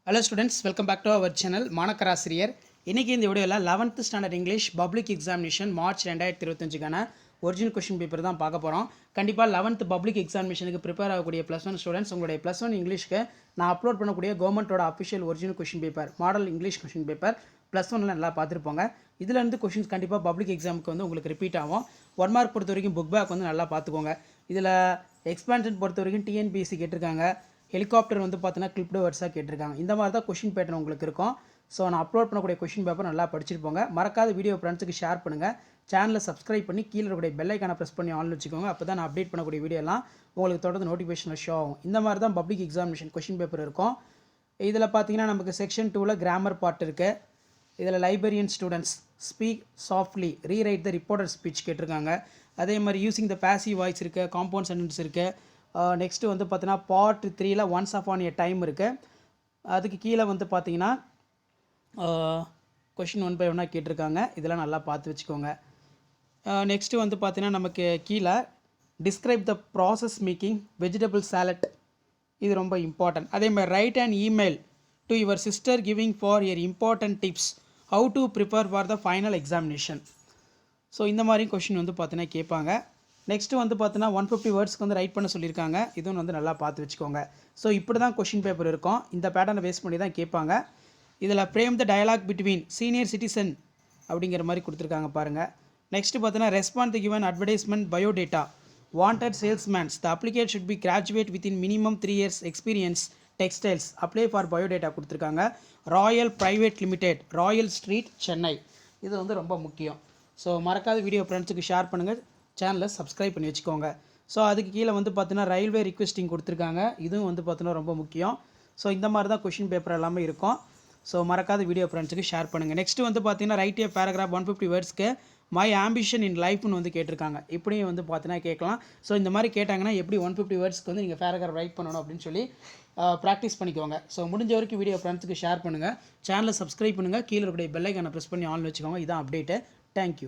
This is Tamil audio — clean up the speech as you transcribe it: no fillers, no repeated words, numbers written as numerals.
Hello students, welcome back to our channel மாணக்கராசிரியர். இன்னைக்கு இந்த வீடியோவில் 11th standard English public examination March 2025க்கான ஒரிஜினல் கொஷின் பேப்பர் தான் பார்க்க போகிறோம். கண்டிப்பாக 11th பப்ளிக் எக்ஸாமினேஷனுக்கு ப்ரிப்பேர் ஆகக்கூடிய +1 ஸ்டூடெண்ட்ஸ் உங்களுடைய +1 இங்கிலீஷ்க்கு நான் அப்லோட் பண்ணக்கூடிய கவர்மெண்ட்டோட official original question paper model English question paper +1ல நல்லா பார்த்துருப்போங்க. இதுலேருந்து கொஷின்ஸ் கண்டிப்பாக பப்ளிக் எக்ஸாமுக்கு வந்து உங்களுக்கு ரிப்பீட் ஆகும். 1 மார்க் பொறுத்த வரைக்கும் புக் பேக் வந்து நல்லா பார்த்துக்கோங்க. இதில் எக்ஸ்பான்ஷன் பொறுத்த வரைக்கும் டிஎன்பிஎஸ்சி கேட்டிருக்காங்க, ஹெலிகாப்டர் வந்து பார்த்தீங்கன்னா கிளிப்டு வேர்ட்ஸாக கேட்டிருக்காங்க. இந்த மாதிரி தான் கொஷின் பேட்டர்ன் உங்களுக்கு இருக்கும். ஸோ நான் அப்லோட் பண்ணக்கூடிய கொஷின் பேப்பர் நல்லா படிச்சுட்டு போங்க. மறக்காத வீடியோ ஃப்ரெண்ட்ஸுக்கு ஷேர் பண்ணுங்கள். சேனலை சப்ஸ்கிரைப் பண்ணி கீழே இருக்கக்கூடிய பெல் ஐக்கானை ப்ரெஸ் பண்ணி ஆன் வச்சுக்கோங்க. அப்போ தான் நான் அப்டேட் பண்ணக்கூடிய வீடியோலாம் உங்களுக்கு தொடர்ந்து நோட்டிஃபிகேஷனில் ஷோ ஆகும். இந்த மாதிரி தான் பப்ளிக் எக்ஸாமினேஷன் கொஷின் பேப்பர் இருக்கும். இதில் பார்த்தீங்கன்னா நமக்கு செக்ஷன் 2ல் கிராமர் பார்ட் இருக்குது. இதில் librarian students speak softly rewrite the reporter speech கேட்டிருக்காங்க. அதே மாதிரி யூஸிங் த பேசிவ் வாய்ஸ் இருக்குது, காம்பவுண்ட் சென்டென்ஸ் இருக்குது. நெக்ஸ்ட்டு வந்து பார்த்தீங்கன்னா பார்ட் 3ல் ஒன்ஸ் அப்பான் எ டைம் இருக்குது. அதுக்கு கீழே வந்து பார்த்தீங்கன்னா கொஷின் 1 by 1 கேட்டிருக்காங்க. இதெல்லாம் நல்லா பார்த்து வச்சுக்கோங்க. நெக்ஸ்ட்டு வந்து பார்த்தீங்கன்னா நமக்கு கீழே describe the process making vegetable salad, இது ரொம்ப இம்பார்ட்டன்ட். அதே மாதிரி right and email to your sister giving for your important tips how to prepare for the final examination. So இந்த மாதிரி கொஷின் வந்து பார்த்தீங்கன்னா கேட்பாங்க. நெக்ஸ்ட்டு வந்து பார்த்தீங்கன்னா 150 வேர்ட்ஸ்க்கு வந்து ரைட் பண்ண சொல்லியிருக்காங்க. இதுவும் வந்து நல்லா பார்த்து வச்சுக்கோங்க. ஸோ இப்படி தான் கொஷின் பேப்பர் இருக்கும். இந்த பேட்டர்னை பேஸ் பண்ணி தான் கேட்பாங்க. இதில் frame the dialogue between senior citizen அப்படிங்கிற மாதிரி கொடுத்துருக்காங்க பாருங்கள். நெக்ஸ்ட்டு பார்த்தீங்கன்னா respond the given advertisement biodata wanted salesmans the applicant should be graduate within minimum 3 years experience textiles apply for biodata கொடுத்துருக்காங்க. Royal Private Limited, Royal Street, Chennai. இது வந்து ரொம்ப முக்கியம். ஸோ மறக்காத வீடியோ ஃப்ரெண்ட்ஸுக்கு ஷேர் பண்ணுங்கள், சேனலை சப்ஸ்கிரைப் பண்ணி வச்சுக்கோங்க. ஸோ அதுக்கு கீழே வந்து பார்த்தீங்கன்னா ரயில்வே ரிக்வெஸ்டிங் கொடுத்துருக்காங்க. இதுவும் வந்து பார்த்தீங்கன்னா ரொம்ப முக்கியம். ஸோ இந்த மாதிரி தான் கொஷின் பேப்பர் எல்லாமே இருக்கும். ஸோ மறக்காத வீடியோ ஃப்ரெண்ட்ஸுக்கு ஷேர் பண்ணுங்கள். நெக்ஸ்ட்டு வந்து பார்த்தீங்கன்னா ரைட் ஏ பேராகிராஃப் 150 வேர்ட்ஸ்க்கு மை ஆம்பிஷன் இன் லைஃப்னு வந்து கேட்டிருக்காங்க. இப்படியும் வந்து பார்த்தீங்கன்னா கேட்கலாம். ஸோ இந்த மாதிரி கேட்டாங்கன்னா எப்படி 150 வேர்ட்ஸ்க்கு வந்து நீங்கள் பேராகிராஃப் ரைட் பண்ணணும் அப்படின்னு சொல்லி ப்ராக்டிஸ் பண்ணிக்கோங்க. ஸோ முடிஞ்ச வரைக்கும் வீடியோ ஃப்ரெண்ட்ஸுக்கு ஷேர் பண்ணுங்கள், சேனலை சப்ஸ்கிரைப் பண்ணுங்கள், கீழே இருக்கக்கூடிய பெல் ஐக்கானை ப்ரெஸ் பண்ணி ஆன் வச்சுக்கோங்க. இதான் அப்டேட்டு. தேங்க்யூ.